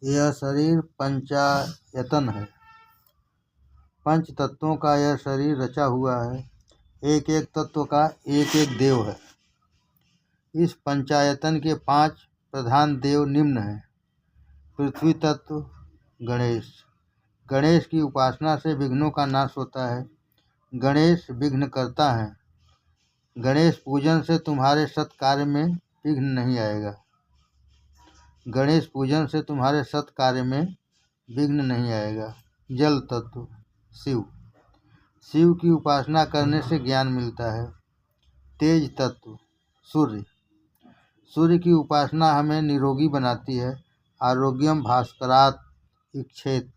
यह शरीर पंचायतन है। पंच तत्वों का यह शरीर रचा हुआ है। एक एक तत्व का एक एक देव है। इस पंचायतन के 5 प्रधान देव निम्न हैं। पृथ्वी तत्व गणेश। गणेश की उपासना से विघ्नों का नाश होता है। गणेश विघ्न करता है। गणेश पूजन से तुम्हारे सत्कार्य में विघ्न नहीं आएगा। गणेश पूजन से तुम्हारे सत्कार्य में विघ्न नहीं आएगा। जल तत्व शिव। शिव की उपासना करने से ज्ञान मिलता है। तेज तत्व सूर्य। सूर्य की उपासना हमें निरोगी बनाती है। आरोग्यम भास्करात् इक्षेत्।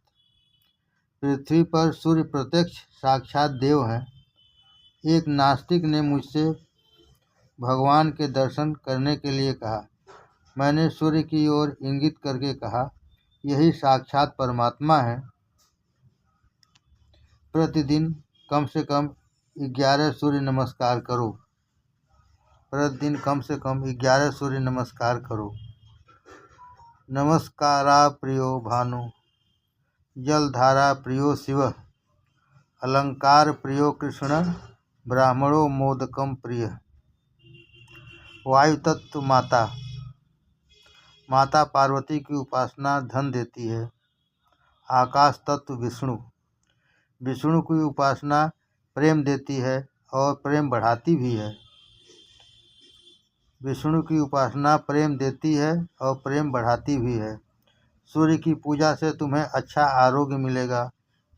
पृथ्वी पर सूर्य प्रत्यक्ष साक्षात देव हैं। एक नास्तिक ने मुझसे भगवान के दर्शन करने के लिए कहा। मैंने सूर्य की ओर इंगित करके कहा, यही साक्षात परमात्मा है। प्रतिदिन कम से कम 11 सूर्य नमस्कार करो। प्रतिदिन कम से कम 11 सूर्य नमस्कार करो। नमस्कारा प्रियो भानु। जलधारा प्रियो शिव। अलंकार प्रियो कृष्ण। ब्राह्मणो मोदकम प्रिय। वायु तत्व माता। माता पार्वती की उपासना धन देती है। आकाश तत्व विष्णु। विष्णु की उपासना प्रेम देती है और प्रेम बढ़ाती भी है। विष्णु की उपासना प्रेम देती है और प्रेम बढ़ाती भी है। सूर्य की पूजा से तुम्हें अच्छा आरोग्य मिलेगा।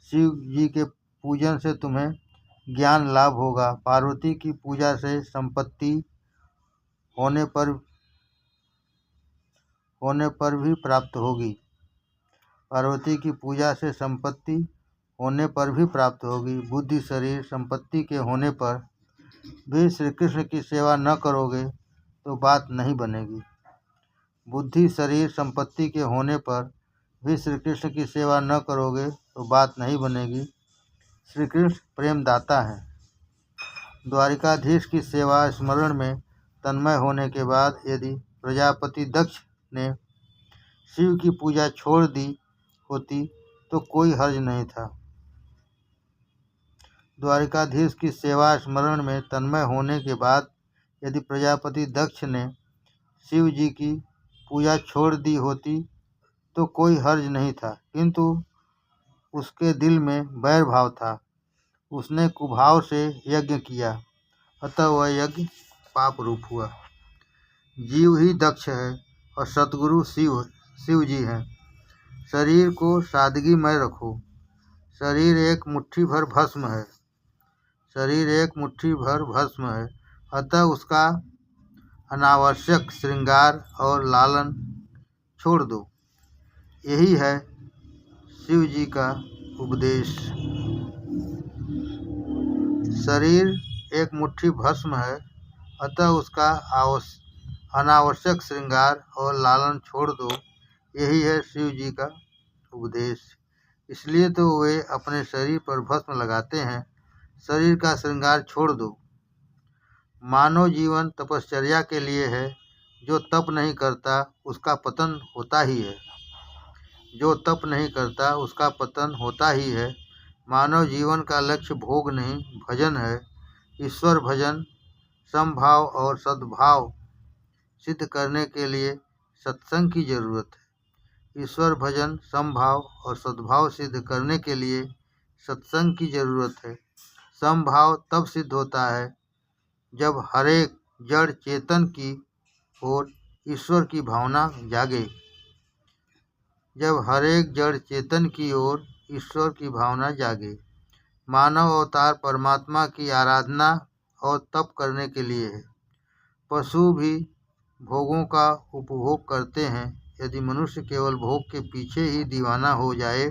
शिव जी के पूजन से तुम्हें ज्ञान लाभ होगा। पार्वती की पूजा से संपत्ति होने पर भी प्राप्त होगी। पार्वती की पूजा से संपत्ति होने पर भी प्राप्त होगी। बुद्धि शरीर संपत्ति के होने पर भी श्री कृष्ण की सेवा न करोगे तो बात नहीं बनेगी। बुद्धि शरीर संपत्ति के होने पर भी श्री कृष्ण की सेवा न करोगे तो बात नहीं बनेगी। श्री कृष्ण प्रेमदाता है। द्वारिकाधीश की सेवा स्मरण में तन्मय होने के बाद यदि प्रजापति दक्ष ने शिव की पूजा छोड़ दी होती तो कोई हर्ज नहीं था। द्वारिकाधीश की सेवा स्मरण में तन्मय होने के बाद यदि प्रजापति दक्ष ने शिव जी की पूजा छोड़ दी होती तो कोई हर्ज नहीं था, किंतु उसके दिल में वैर भाव था। उसने कुभाव से यज्ञ किया, अतः वह यज्ञ पाप रूप हुआ। जीव ही दक्ष है और सतगुरु शिव जी हैं। शरीर को सादगीमय रखो। शरीर एक मुट्ठी भर भस्म है। शरीर एक मुट्ठी भर भस्म है, अतः उसका अनावश्यक श्रृंगार और लालन छोड़ दो। यही है शिव जी का उपदेश। शरीर एक मुट्ठी भस्म है, अतः उसका अनावश्यक श्रृंगार और लालन छोड़ दो। यही है शिव जी का उपदेश। इसलिए तो वे अपने शरीर पर भस्म लगाते हैं। शरीर का श्रृंगार छोड़ दो। मानव जीवन तपश्चर्या के लिए है। जो तप नहीं करता उसका पतन होता ही है। जो तप नहीं करता उसका पतन होता ही है। मानव जीवन का लक्ष्य भोग नहीं भजन है। ईश्वर भजन समभाव और सद्भाव सिद्ध करने के लिए सत्संग की जरूरत है। ईश्वर भजन समभाव और सद्भाव सिद्ध करने के लिए सत्संग की जरूरत है। समभाव तब सिद्ध होता है जब हरेक जड़ चेतन की ओर ईश्वर की भावना जागे। जब हरेक जड़ चेतन की ओर ईश्वर की भावना जागे। मानव अवतार परमात्मा की आराधना और तप करने के लिए है। पशु भी भोगों का उपभोग करते हैं। यदि मनुष्य केवल भोग के पीछे ही दीवाना हो जाए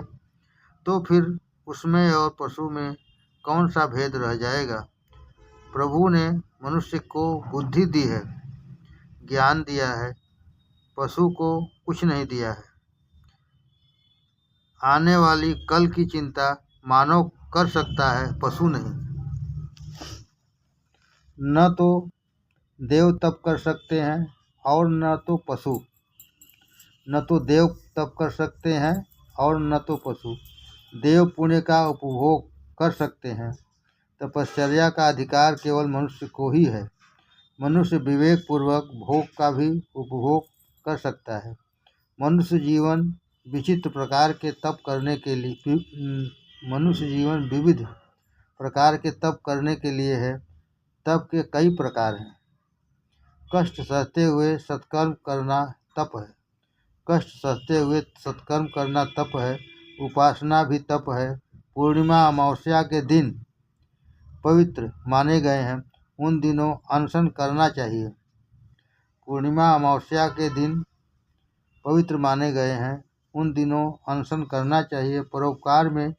तो फिर उसमें और पशु में कौन सा भेद रह जाएगा। प्रभु ने मनुष्य को बुद्धि दी है, ज्ञान दिया है, पशु को कुछ नहीं दिया है। आने वाली कल की चिंता मानव कर सकता है, पशु नहीं। न तो देव तप कर सकते हैं और न तो पशु। न तो देव तप कर सकते हैं और न तो पशु। देव पुण्य का उपभोग कर सकते हैं। तपश्चर्या का अधिकार केवल मनुष्य को ही है। मनुष्य विवेक पूर्वक भोग का भी उपभोग कर सकता है। मनुष्य जीवन विचित्र प्रकार के तप करने के लिए मनुष्य जीवन विविध प्रकार के तप करने के लिए है। तप के कई प्रकार हैं। कष्ट सहते हुए सत्कर्म करना तप है। कष्ट सहते हुए सत्कर्म करना तप है। उपासना भी तप है। पूर्णिमा अमावस्या के दिन पवित्र माने गए हैं, उन दिनों अनशन करना चाहिए। पूर्णिमा अमावस्या के दिन पवित्र माने गए हैं, उन दिनों अनशन करना चाहिए। परोपकार में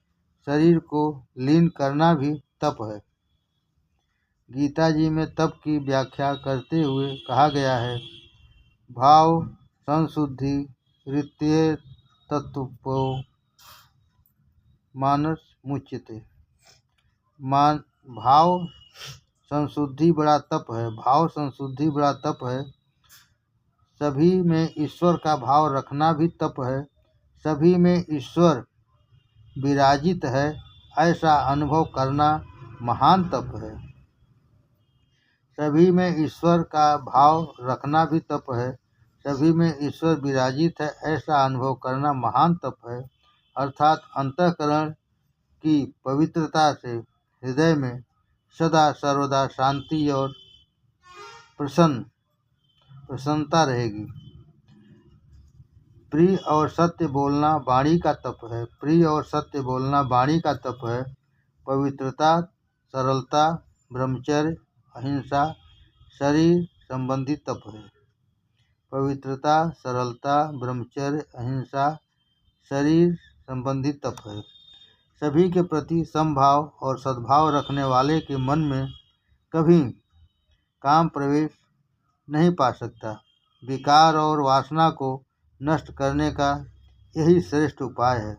शरीर को लीन करना भी तप है। गीता जी में तप की व्याख्या करते हुए कहा गया है, भाव संशुद्धि ऋत्ये तत्व मानस मुच्यते। भाव संशुद्धि बड़ा तप है। भाव संशुद्धि बड़ा तप है। सभी में ईश्वर का भाव रखना भी तप है। सभी में ईश्वर विराजित है, ऐसा अनुभव करना महान तप है। सभी में ईश्वर का भाव रखना भी तप है। सभी में ईश्वर विराजित है, ऐसा अनुभव करना महान तप है। अर्थात अंतःकरण की पवित्रता से हृदय में सदा सर्वदा शांति और प्रसन्नता रहेगी। प्रिय और सत्य बोलना वाणी का तप है। प्रिय और सत्य बोलना वाणी का तप है। पवित्रता, सरलता, ब्रह्मचर्य, अहिंसा शरीर संबंधी तप है। पवित्रता, सरलता, ब्रह्मचर्य, अहिंसा शरीर संबंधी तप है। सभी के प्रति समभाव और सद्भाव रखने वाले के मन में कभी काम प्रवेश नहीं पा सकता। विकार और वासना को नष्ट करने का यही श्रेष्ठ उपाय है।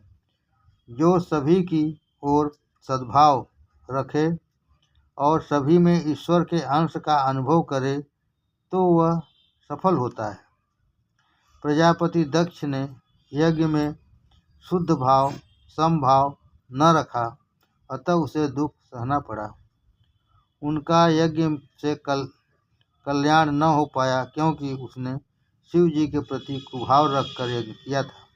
जो सभी की ओर सद्भाव रखे और सभी में ईश्वर के अंश का अनुभव करे तो वह सफल होता है। प्रजापति दक्ष ने यज्ञ में शुद्ध भाव समभाव न रखा, अतः उसे दुख सहना पड़ा। उनका यज्ञ से कल्याण न हो पाया, क्योंकि उसने शिव जी के प्रति कुभाव रखकर यज्ञ किया था।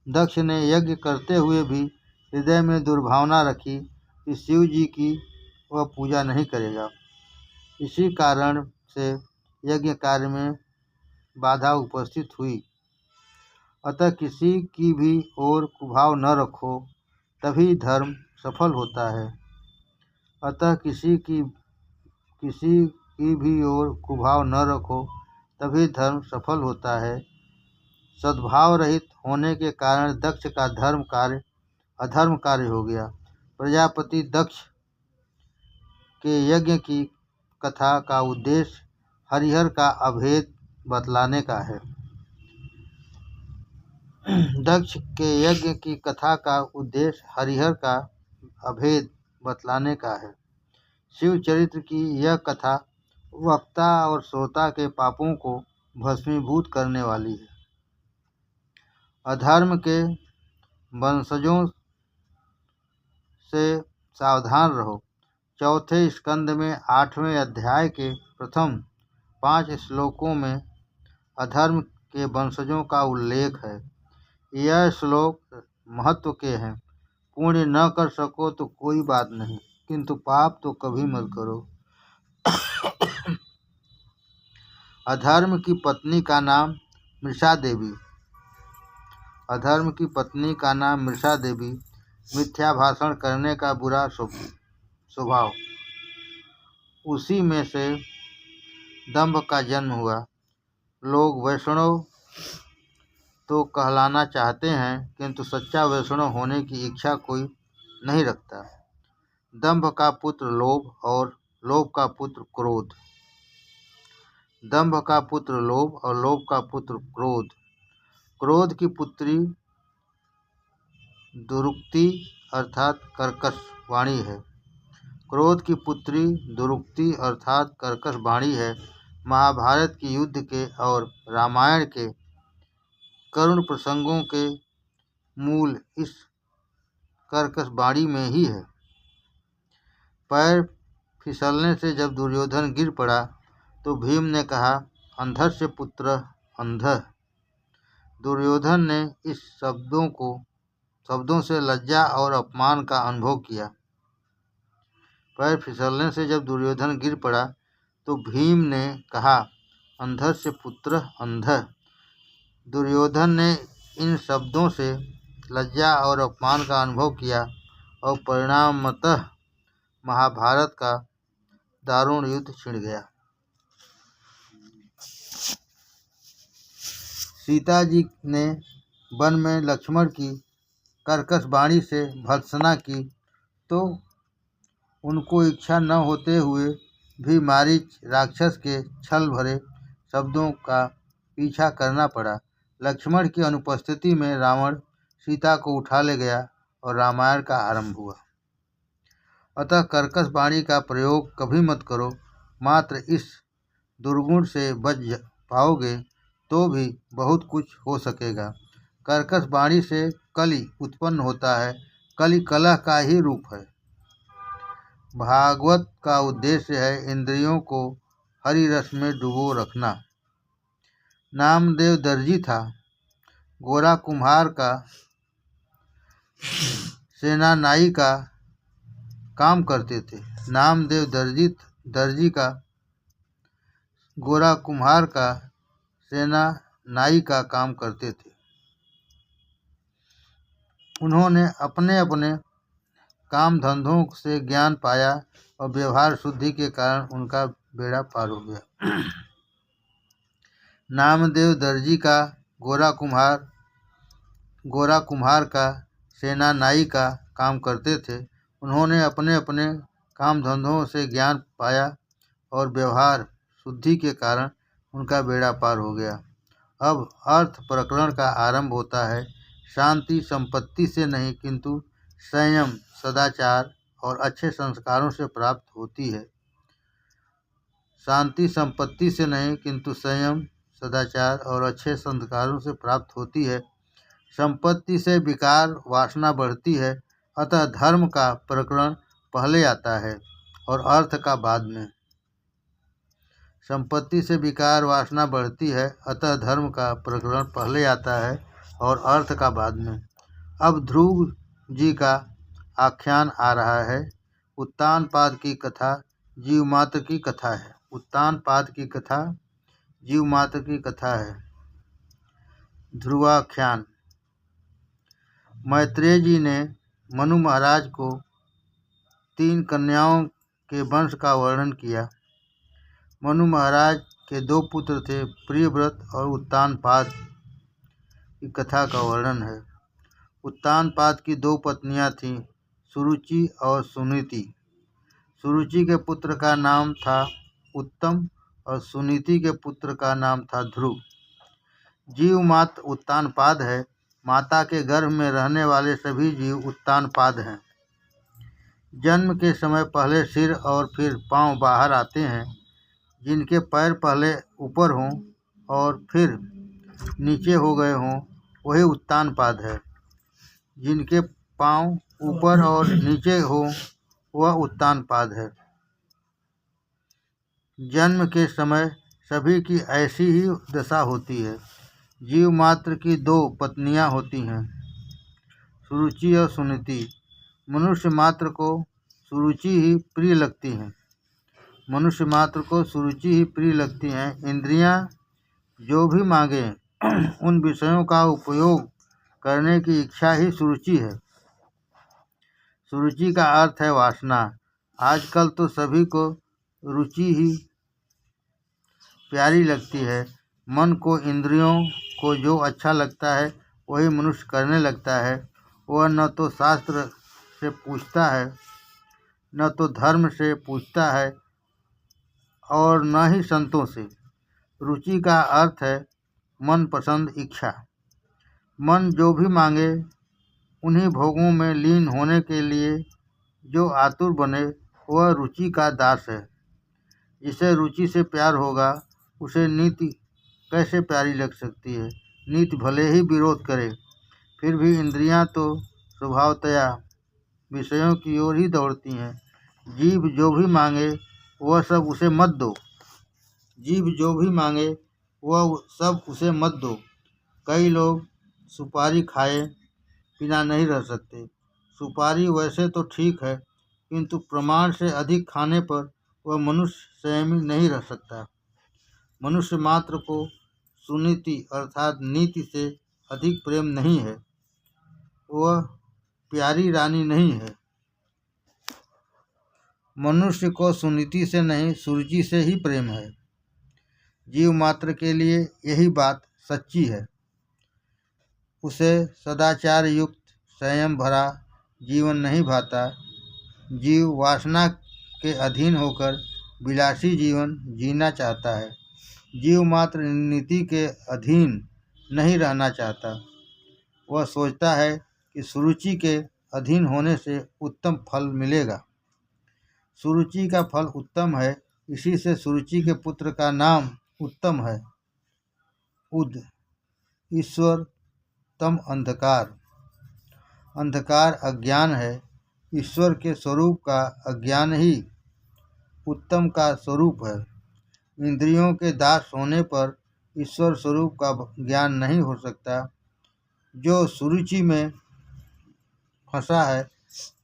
दक्ष ने यज्ञ करते हुए भी हृदय में दुर्भावना रखी कि शिव जी की वह पूजा नहीं करेगा। इसी कारण से यज्ञ कार्य में बाधा उपस्थित हुई। अतः किसी की भी ओर कुभाव न रखो, तभी धर्म सफल होता है। अतः किसी की भी ओर कुभाव न रखो, तभी धर्म सफल होता है। सद्भाव रहित होने के कारण दक्ष का धर्म कार्य अधर्म कार्य हो गया। प्रजापति दक्ष के यज्ञ की कथा का उद्देश्य हरिहर का अभेद बतलाने का है। दक्ष के यज्ञ की कथा का उद्देश्य हरिहर का अभेद बतलाने का है। शिव चरित्र की यह कथा वक्ता और श्रोता के पापों को भस्मीभूत करने वाली है। अधर्म के वंशजों से सावधान रहो। चौथे स्कंद में 8वें अध्याय के प्रथम 5 श्लोकों में अधर्म के वंशजों का उल्लेख है। यह श्लोक महत्व के हैं। पुण्य न कर सको तो कोई बात नहीं, किंतु पाप तो कभी मत करो। अधर्म की पत्नी का नाम मृषा देवी। अधर्म की पत्नी का नाम मृषा देवी। मिथ्या भाषण करने का बुरा स्वभाव। उसी में से दंभ का जन्म हुआ। लोग वैष्णव तो कहलाना चाहते हैं, किंतु सच्चा वैष्णव होने की इच्छा कोई नहीं रखता। दंभ का पुत्र लोभ और लोभ का पुत्र क्रोध। दंभ का पुत्र लोभ और लोभ का पुत्र क्रोध। क्रोध की पुत्री दुरुक्ति अर्थात कर्कश वाणी है। क्रोध की पुत्री दुरुक्ति अर्थात कर्कश वाणी है। महाभारत के युद्ध के और रामायण के करुण प्रसंगों के मूल इस कर्कश वाणी में ही है। पैर फिसलने से जब दुर्योधन गिर पड़ा तो भीम ने कहा, अंधर से पुत्र अंधः। दुर्योधन ने इस शब्दों से लज्जा और अपमान का अनुभव किया। पैर फिसलने से जब दुर्योधन गिर पड़ा तो भीम ने कहा, अंधर से पुत्र अंधः। दुर्योधन ने इन शब्दों से लज्जा और अपमान का अनुभव किया और परिणामतः महाभारत का दारुण युद्ध छिड़ गया। सीता जी ने वन में लक्ष्मण की कर्कश वाणी से भर्त्सना की तो उनको इच्छा न होते हुए भी मारीच राक्षस के छल भरे शब्दों का पीछा करना पड़ा। लक्ष्मण की अनुपस्थिति में रावण सीता को उठा ले गया और रामायण का आरंभ हुआ। अतः कर्कश वाणी का प्रयोग कभी मत करो, मात्र इस दुर्गुण से बच पाओगे तो भी बहुत कुछ हो सकेगा। कर्कश वाणी से कलि उत्पन्न होता है, कलि कलह का ही रूप है। भागवत का उद्देश्य है इंद्रियों को हरि रस में डुबो रखना। नामदेव दर्जी था, गोरा कुम्हार का सेनानाई का काम करते थे। नामदेव दर्जी का गोरा कुम्हार का सेनानाई का काम करते थे। उन्होंने अपने अपने काम धंधों से ज्ञान पाया और व्यवहार शुद्धि के कारण उनका बेड़ा पार हो गया। नामदेव दर्जी का गोरा कुम्हार का सेनानाई का काम करते थे। उन्होंने अपने अपने काम धंधों से ज्ञान पाया और व्यवहार शुद्धि के कारण उनका बेड़ा पार हो गया। अब अर्थ प्रकरण का आरंभ होता है। शांति संपत्ति से नहीं किंतु संयम, सदाचार और अच्छे संस्कारों से प्राप्त होती है। शांति संपत्ति से नहीं किंतु संयम, सदाचार और अच्छे संस्कारों से प्राप्त होती है। संपत्ति से विकार वासना बढ़ती है, अतः धर्म का प्रकरण पहले आता है और अर्थ का बाद में। संपत्ति से विकार वासना बढ़ती है, अतः धर्म का प्रकरण पहले आता है और अर्थ का बाद में। अब ध्रुव जी का आख्यान आ रहा है। उत्तानपाद की कथा जीवमात्र की कथा है। उत्तानपाद की कथा जीवमात्र की कथा है। ध्रुवाख्यान। मैत्रेय जी ने मनु महाराज को 3 कन्याओं के वंश का वर्णन किया। मनु महाराज के 2 पुत्र थे, प्रियव्रत और उत्तानपाद की कथा का वर्णन है। उत्तानपाद की 2 पत्नियां थीं, सुरुचि और सुनीति। सुरुचि के पुत्र का नाम था उत्तम और सुनीति के पुत्र का नाम था ध्रुव। जीव मात्र उत्तानपाद है। माता के गर्भ में रहने वाले सभी जीव उत्तानपाद हैं। जन्म के समय पहले सिर और फिर पांव बाहर आते हैं। जिनके पैर पहले ऊपर हों और फिर नीचे हो गए हों वही उत्तानपाद है। जिनके पांव ऊपर और नीचे हो वह उत्तानपाद है। जन्म के समय सभी की ऐसी ही दशा होती है। जीव मात्र की 2 पत्नियां होती हैं, सुरुचि और सुनीति। मनुष्य मात्र को सुरुचि ही प्रिय लगती हैं। मनुष्य मात्र को सुरुचि ही प्रिय लगती हैं। इंद्रियां जो भी मांगे उन विषयों का उपयोग करने की इच्छा ही सुरुचि है। सुरुचि का अर्थ है वासना। आजकल तो सभी को रुचि ही प्यारी लगती है। मन को, इंद्रियों को जो अच्छा लगता है वही मनुष्य करने लगता है। वह न तो शास्त्र से पूछता है, न तो धर्म से पूछता है और न ही संतों से। रुचि का अर्थ है मनपसंद इच्छा। मन जो भी मांगे उन्हीं भोगों में लीन होने के लिए जो आतुर बने वह रुचि का दास है। जिसे रुचि से प्यार होगा उसे नीति कैसे प्यारी लग सकती है। नीति भले ही विरोध करे, फिर भी इंद्रियां तो स्वभावतया विषयों की ओर ही दौड़ती हैं। जीभ जो भी मांगे वह सब उसे मत दो। जीभ जो भी मांगे वह सब उसे मत दो। कई लोग सुपारी खाए बिना नहीं रह सकते। सुपारी वैसे तो ठीक है, किंतु प्रमाण से अधिक खाने पर वह मनुष्य संयमी नहीं रह सकता। मनुष्य मात्र को सुनीति अर्थात नीति से अधिक प्रेम नहीं है। वह प्यारी रानी नहीं है। मनुष्य को सुनीति से नहीं, सुरुचि से ही प्रेम है। जीव मात्र के लिए यही बात सच्ची है। उसे सदाचार युक्त संयम भरा जीवन नहीं भाता। जीव वासना के अधीन होकर विलासी जीवन जीना चाहता है। जीव मात्र नीति के अधीन नहीं रहना चाहता। वह सोचता है कि सुरुचि के अधीन होने से उत्तम फल मिलेगा। सुरुचि का फल उत्तम है, इसी से सुरुचि के पुत्र का नाम उत्तम है। उद ईश्वर तम अंधकार। अंधकार अज्ञान है। ईश्वर के स्वरूप का अज्ञान ही उत्तम का स्वरूप है। इंद्रियों के दास होने पर ईश्वर स्वरूप का ज्ञान नहीं हो सकता। जो सुरुचि में फंसा है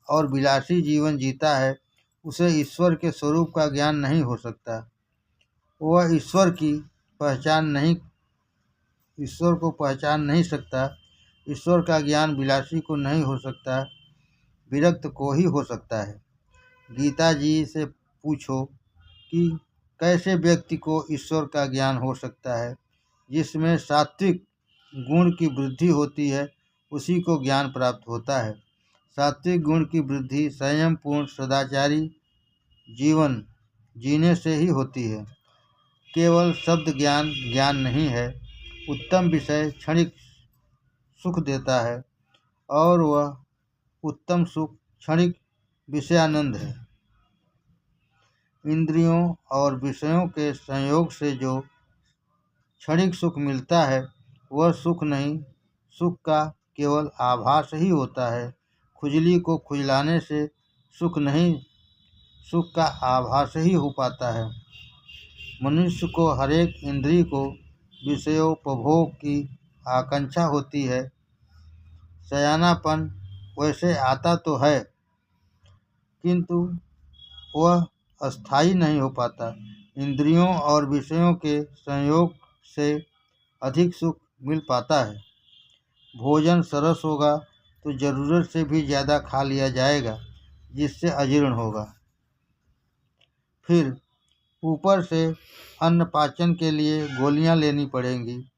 और विलासी जीवन जीता है, उसे ईश्वर के स्वरूप का ज्ञान नहीं हो सकता। वह ईश्वर को पहचान नहीं सकता। ईश्वर का ज्ञान विलासी को नहीं हो सकता, विरक्त को ही हो सकता है। गीता जी से पूछो कि कैसे व्यक्ति को ईश्वर का ज्ञान हो सकता है। जिसमें सात्विक गुण की वृद्धि होती है, उसी को ज्ञान प्राप्त होता है। सात्विक गुण की वृद्धि संयम पूर्ण सदाचारी जीवन जीने से ही होती है। केवल शब्द ज्ञान ज्ञान नहीं है। उत्तम विषय क्षणिक सुख देता है और वह उत्तम सुख क्षणिक विषयानंद है। इंद्रियों और विषयों के संयोग से जो क्षणिक सुख मिलता है, वह सुख नहीं, सुख का केवल आभास ही होता है। खुजली को खुजलाने से सुख नहीं, सुख का आभास ही हो पाता है। मनुष्य को हरेक इंद्रिय को विषयोपभोग की आकांक्षा होती है। सयानापन वैसे आता तो है, किंतु वह अस्थायी नहीं हो पाता। इंद्रियों और विषयों के संयोग से अधिक सुख मिल पाता है। भोजन सरस होगा तो जरूरत से भी ज़्यादा खा लिया जाएगा, जिससे अजीर्ण होगा। फिर ऊपर से अन्न पाचन के लिए गोलियां लेनी पड़ेंगी।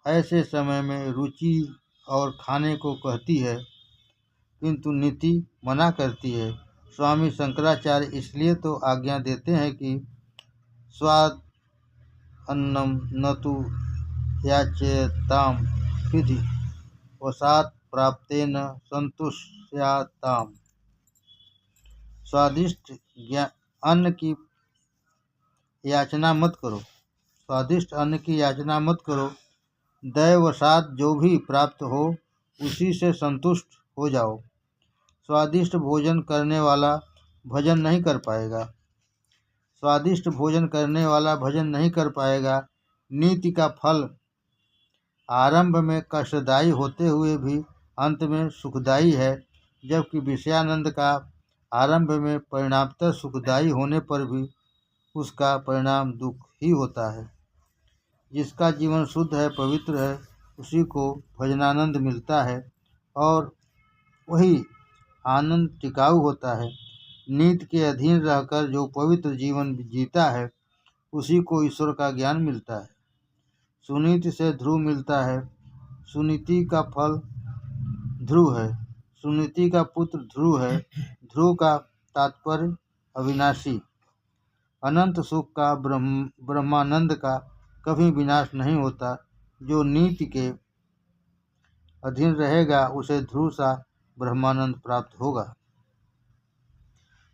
ऐसे समय में रुचि और खाने को कहती है, किंतु नीति मना करती है। स्वामी शंकराचार्य इसलिए तो आज्ञा देते हैं कि स्वाद अन्नम न तु याच्यताम विधि वसात प्राप्तेन संतुष्यताम। स्वादिष्ट अन्न की याचना मत करो। स्वादिष्ट अन्न की याचना मत करो। दैवसात जो भी प्राप्त हो उसी से संतुष्ट हो जाओ। स्वादिष्ट भोजन करने वाला भजन नहीं कर पाएगा। स्वादिष्ट भोजन करने वाला भजन नहीं कर पाएगा। नीति का फल आरंभ में कष्टदायी होते हुए भी अंत में सुखदायी है, जबकि विषयानंद का आरंभ में परिणामतः सुखदायी होने पर भी उसका परिणाम दुख ही होता है। जिसका जीवन शुद्ध है, पवित्र है, उसी को भजनानंद मिलता है और वही आनंद टिकाऊ होता है। नीति के अधीन रहकर जो पवित्र जीवन जीता है, उसी को ईश्वर का ज्ञान मिलता है। सुनीति से ध्रुव मिलता है। सुनीति का फल ध्रुव है। सुनीति का पुत्र ध्रुव है। ध्रुव का तात्पर्य अविनाशी। अनंत सुख का ब्रह्मानंद का कभी विनाश नहीं होता। जो नीति के अधीन रहेगा उसे ध्रुव सा ब्रह्मानंद प्राप्त होगा।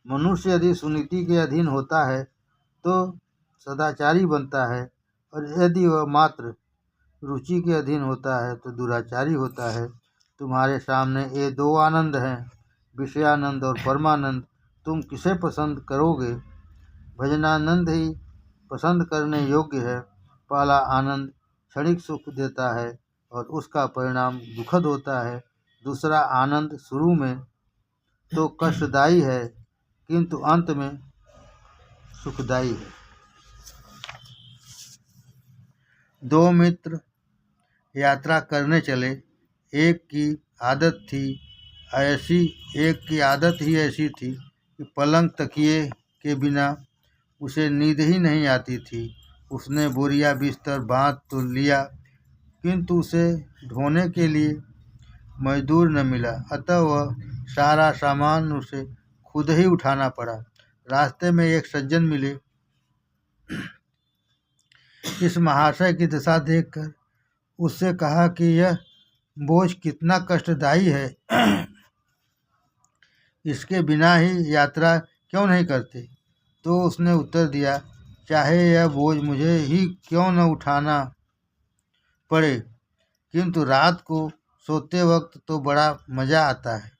मनुष्य यदि सुनीति के अधीन होता है तो सदाचारी बनता है और यदि वह मात्र रुचि के अधीन होता है तो दुराचारी होता है। तुम्हारे सामने ये दो आनंद हैं, विषयानंद और परमानंद। तुम किसे पसंद करोगे? भजनानंद ही पसंद करने योग्य है। पहला आनंद क्षणिक सुख देता है और उसका परिणाम दुखद होता है। दूसरा आनंद शुरू में तो कष्टदायी है किंतु अंत में सुखदायी है। दो मित्र यात्रा करने चले। एक की आदत ही ऐसी थी कि पलंग तकिए के बिना उसे नींद ही नहीं आती थी। उसने बोरिया बिस्तर बांध तो लिया किंतु उसे ढोने के लिए मजदूर न मिला, अतः वह सारा सामान उसे खुद ही उठाना पड़ा। रास्ते में एक सज्जन मिले। इस महाशय की दशा देखकर उससे कहा कि यह बोझ कितना कष्टदायी है, इसके बिना ही यात्रा क्यों नहीं करते? तो उसने उत्तर दिया, चाहे यह बोझ मुझे ही क्यों न उठाना पड़े, किंतु रात को सोते वक्त तो बड़ा मज़ा आता है।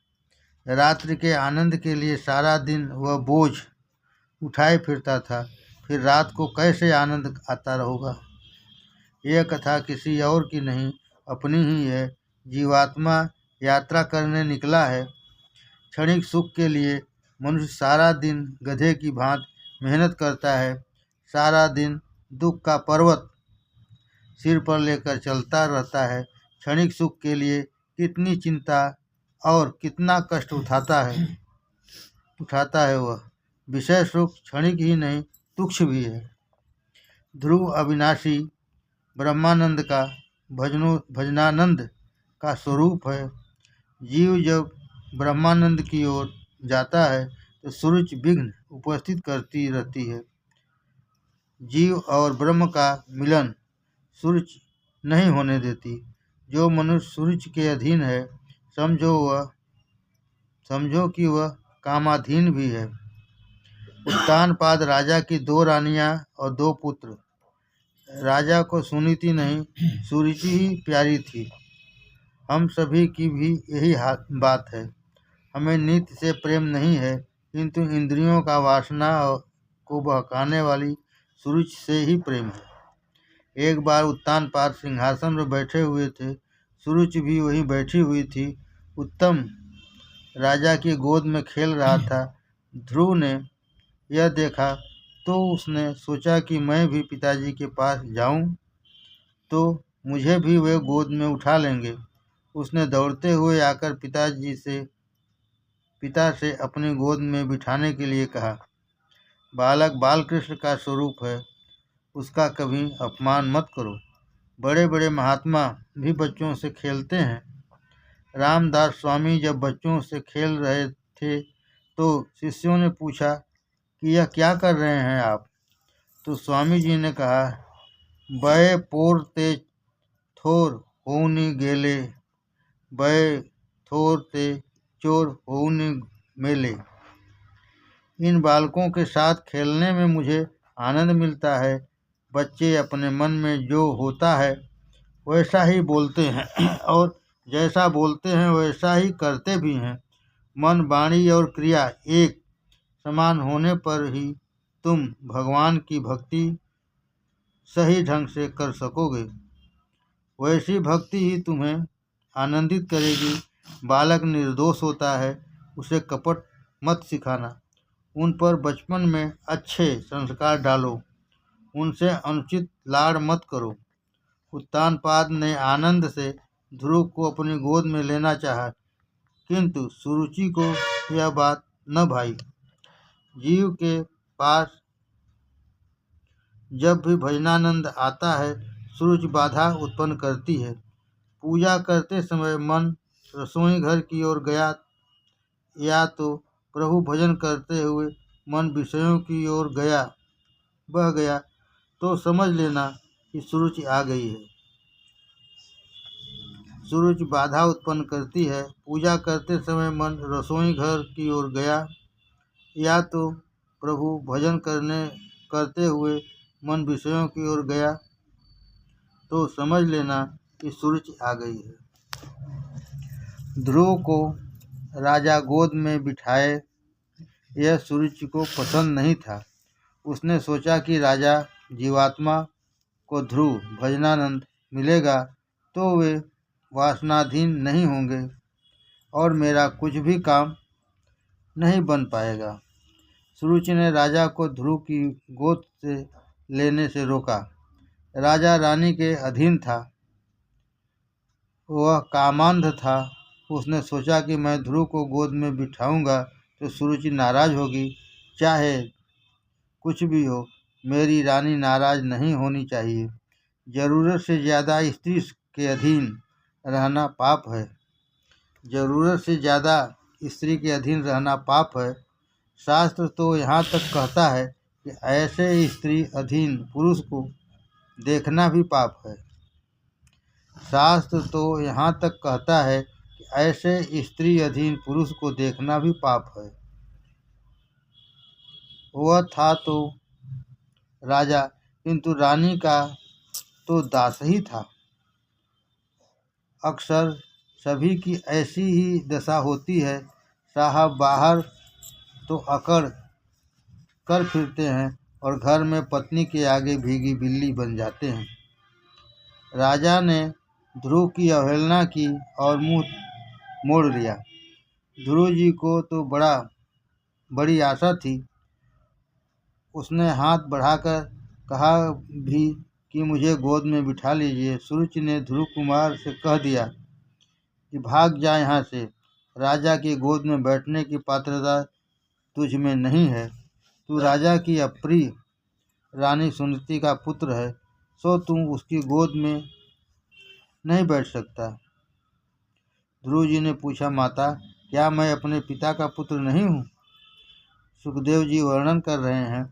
रात्रि के आनंद के लिए सारा दिन वह बोझ उठाए फिरता था, फिर रात को कैसे आनंद आता होगा? यह कथा किसी और की नहीं, अपनी ही है। जीवात्मा यात्रा करने निकला है। क्षणिक सुख के लिए मनुष्य सारा दिन गधे की भांति मेहनत करता है, सारा दिन दुख का पर्वत सिर पर लेकर चलता रहता है। क्षणिक सुख के लिए कितनी चिंता और कितना कष्ट उठाता है वह। विषय सुख क्षणिक ही नहीं तुच्छ भी है। ध्रुव अविनाशी ब्रह्मानंद का भजनानंद का स्वरूप है। जीव जब ब्रह्मानंद की ओर जाता है तो सुरुचि विघ्न उपस्थित करती रहती है। जीव और ब्रह्म का मिलन सुरुचि नहीं होने देती। जो मनुष्य सुरुचि के अधीन है, समझो कि वह कामाधीन भी है। उत्तानपाद राजा की 2 रानियां और 2 पुत्र। राजा को सुनीति नहीं, सुरुचि ही प्यारी थी। हम सभी की भी यही बात है। हमें नीति से प्रेम नहीं है, किंतु इंद्रियों का वासना को बहकाने वाली सुरुचि से ही प्रेम है। एक बार उत्तानपाद सिंहासन पर बैठे हुए थे, सुरुचि भी वहीं बैठी हुई थी। उत्तम राजा की गोद में खेल रहा था। ध्रुव ने यह देखा तो उसने सोचा कि मैं भी पिताजी के पास जाऊं तो मुझे भी वे गोद में उठा लेंगे। उसने दौड़ते हुए आकर पिता से अपनी गोद में बिठाने के लिए कहा। बालक बालकृष्ण का स्वरूप है, उसका कभी अपमान मत करो। बड़े बड़े महात्मा भी बच्चों से खेलते हैं। रामदास स्वामी जब बच्चों से खेल रहे थे तो शिष्यों ने पूछा कि यह क्या कर रहे हैं आप? तो स्वामी जी ने कहा, बय पोर ते थोर होनी गेले, बय थोर ते चोर होनी मेले। इन बालकों के साथ खेलने में मुझे आनंद मिलता है। बच्चे अपने मन में जो होता है वैसा ही बोलते हैं और जैसा बोलते हैं वैसा ही करते भी हैं। मन, वाणी और क्रिया एक समान होने पर ही तुम भगवान की भक्ति सही ढंग से कर सकोगे। वैसी भक्ति ही तुम्हें आनंदित करेगी। बालक निर्दोष होता है, उसे कपट मत सिखाना। उन पर बचपन में अच्छे संस्कार डालो, उनसे अनुचित लाड़ मत करो। उत्तानपाद ने आनंद से ध्रुव को अपनी गोद में लेना चाहा, किंतु सुरुचि को यह बात न भाई। जीव के पास जब भी भजनानंद आता है, सुरुचि बाधा उत्पन्न करती है। पूजा करते समय मन रसोई घर की ओर गया या तो प्रभु भजन करते हुए मन विषयों की ओर बह गया तो समझ लेना कि सुरुचि आ गई है। सुरुचि बाधा उत्पन्न करती है। पूजा करते समय मन रसोई घर की ओर गया या तो प्रभु भजन करते हुए मन विषयों की ओर गया तो समझ लेना कि सुरुचि आ गई है। ध्रुव को राजा गोद में बिठाए यह सुरुचि को पसंद नहीं था। उसने सोचा कि राजा जीवात्मा को ध्रुव भजनानंद मिलेगा तो वे वासनाधीन नहीं होंगे और मेरा कुछ भी काम नहीं बन पाएगा। सुरुचि ने राजा को ध्रुव की गोद से लेने से रोका। राजा रानी के अधीन था, वह कामांध था। उसने सोचा कि मैं ध्रुव को गोद में बिठाऊंगा तो सुरुचि नाराज होगी। चाहे कुछ भी हो, मेरी रानी नाराज नहीं होनी चाहिए। जरूरत से ज़्यादा स्त्री के अधीन रहना पाप है। जरूरत से ज़्यादा स्त्री के अधीन रहना पाप है। शास्त्र तो यहाँ तक कहता है कि ऐसे स्त्री अधीन पुरुष को देखना भी पाप है। शास्त्र तो यहाँ तक कहता है कि ऐसे स्त्री अधीन पुरुष को देखना भी पाप है। वह था तो राजा, किंतु रानी का तो दास ही था। अक्सर सभी की ऐसी ही दशा होती है। साहब बाहर तो अकड़ कर फिरते हैं और घर में पत्नी के आगे भीगी बिल्ली बन जाते हैं। राजा ने ध्रुव की अवहेलना की और मुंह मोड़ लिया। ध्रुव जी को तो बड़ी आशा थी। उसने हाथ बढ़ाकर कहा भी कि मुझे गोद में बिठा लीजिए। सुरुचि ने ध्रुव कुमार से कह दिया कि भाग जा यहाँ से। राजा की गोद में बैठने की पात्रता तुझ में नहीं है। तू राजा की अप्रिय रानी सुनीति का पुत्र है, सो तुम उसकी गोद में नहीं बैठ सकता। ध्रुव जी ने पूछा, माता, क्या मैं अपने पिता का पुत्र नहीं हूँ? सुखदेव जी वर्णन कर रहे हैं,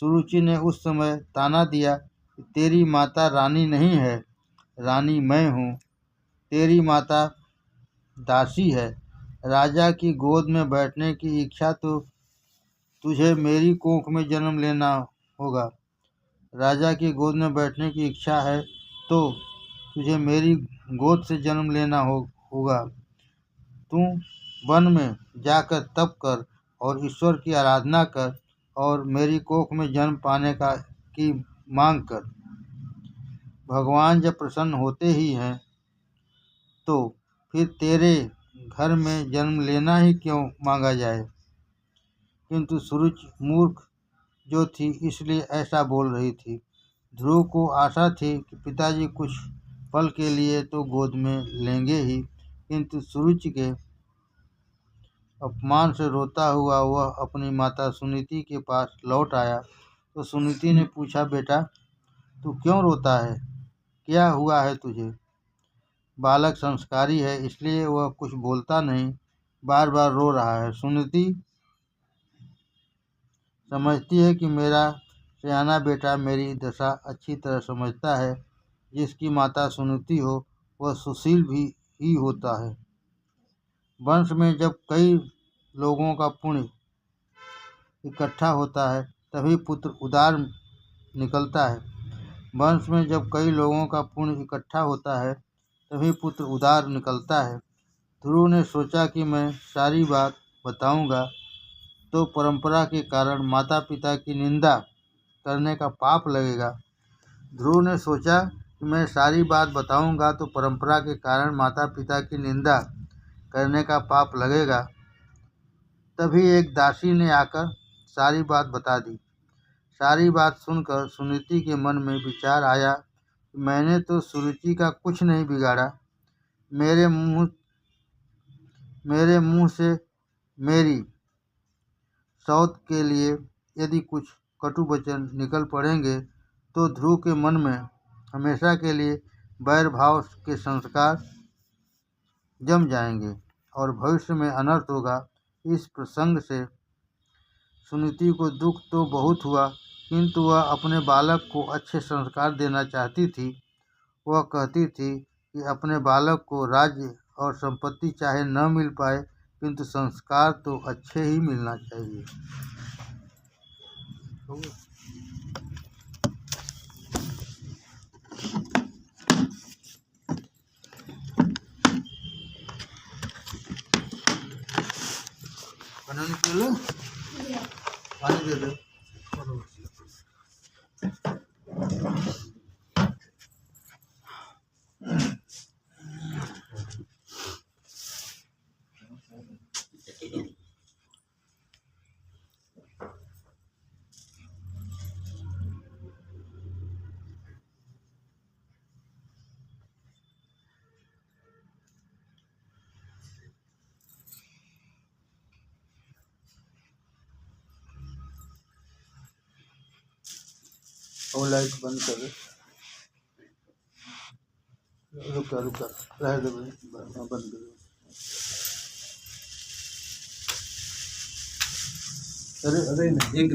सुरुचि ने उस समय ताना दिया कि तेरी माता रानी नहीं है, रानी मैं हूँ। तेरी माता दासी है। राजा की गोद में बैठने की इच्छा तो तुझे मेरी कोख में जन्म लेना होगा। राजा की गोद में बैठने की इच्छा है तो तुझे मेरी गोद से जन्म लेना होगा। तू वन में जाकर तप कर और ईश्वर की आराधना कर और मेरी कोख में जन्म पाने की मांग कर। भगवान जब प्रसन्न होते ही हैं तो फिर तेरे घर में जन्म लेना ही क्यों मांगा जाए। किंतु सुरुचि मूर्ख जो थी इसलिए ऐसा बोल रही थी। ध्रुव को आशा थी कि पिताजी कुछ पल के लिए तो गोद में लेंगे ही, किंतु सुरुचि के अपमान से रोता हुआ वह अपनी माता सुनीति के पास लौट आया तो सुनीति ने पूछा, बेटा तू क्यों रोता है, क्या हुआ है तुझे? बालक संस्कारी है इसलिए वह कुछ बोलता नहीं, बार बार रो रहा है। सुनीति समझती है कि मेरा सयाना बेटा मेरी दशा अच्छी तरह समझता है। जिसकी माता सुनीति हो वह सुशील भी ही होता है। वंश में जब कई लोगों का पुण्य इकट्ठा होता है तभी पुत्र उदार निकलता है। वंश में जब कई लोगों का पुण्य इकट्ठा होता है तभी पुत्र उदार निकलता है। ध्रुव ने सोचा कि मैं सारी बात बताऊंगा तो परंपरा के कारण माता पिता की निंदा करने का पाप लगेगा। ध्रुव ने सोचा कि मैं सारी बात बताऊंगा तो परंपरा के कारण माता पिता की निंदा करने का पाप लगेगा। तभी एक दासी ने आकर सारी बात बता दी। सारी बात सुनकर सुनीति के मन में विचार आया कि मैंने तो सुरुचि का कुछ नहीं बिगाड़ा। मेरे मुंह से मेरी सौत के लिए यदि कुछ कटु वचन निकल पड़ेंगे तो ध्रुव के मन में हमेशा के लिए वैर भाव के संस्कार जम जाएंगे और भविष्य में अनर्थ होगा। इस प्रसंग से सुनीति को दुख तो बहुत हुआ, किंतु वह अपने बालक को अच्छे संस्कार देना चाहती थी। वह कहती थी कि अपने बालक को राज्य और संपत्ति चाहे न मिल पाए, किंतु संस्कार तो अच्छे ही मिलना चाहिए। और लाइट बंद कर दे। रुका रुका रह दे बंद कर दे। अरे अरे नहीं एक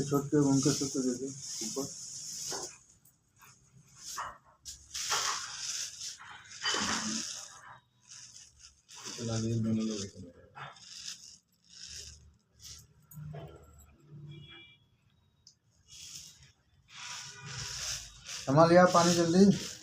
छोट के उनके सबसे दे दे ऊपर। संभाल लिया पानी जल्दी।